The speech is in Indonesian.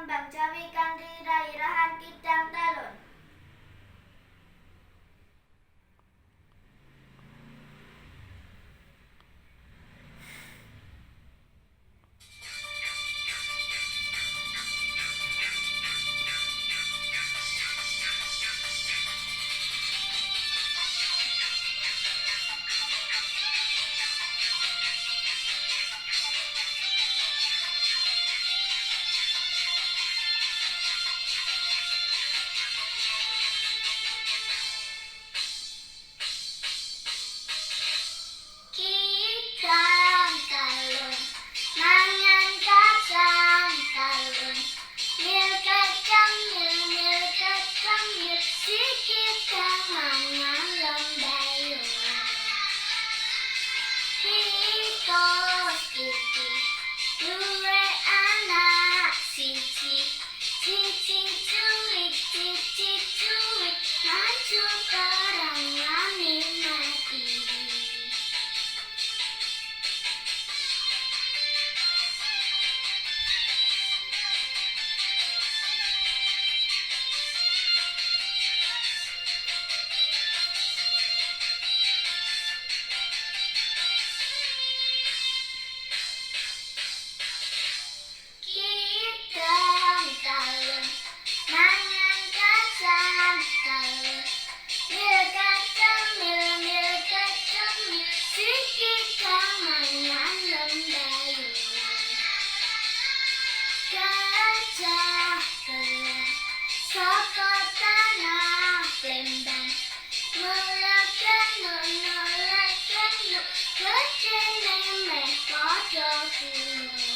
kembang jawi kang dirai-rahan kidang talun. Kidang talun mangan kacang talun, mil kacang mil kacang mil, si kidang mangan lembayung. Tikus iki duwe anak siji, cici cuwit maju perang wani mati. Kidang talun mangan kacang talun, mil kacang mil kacang mil, si kidang mangan lembayung. Gajah telan saka tanah Lembang, nuleken gedene meh padha gunung.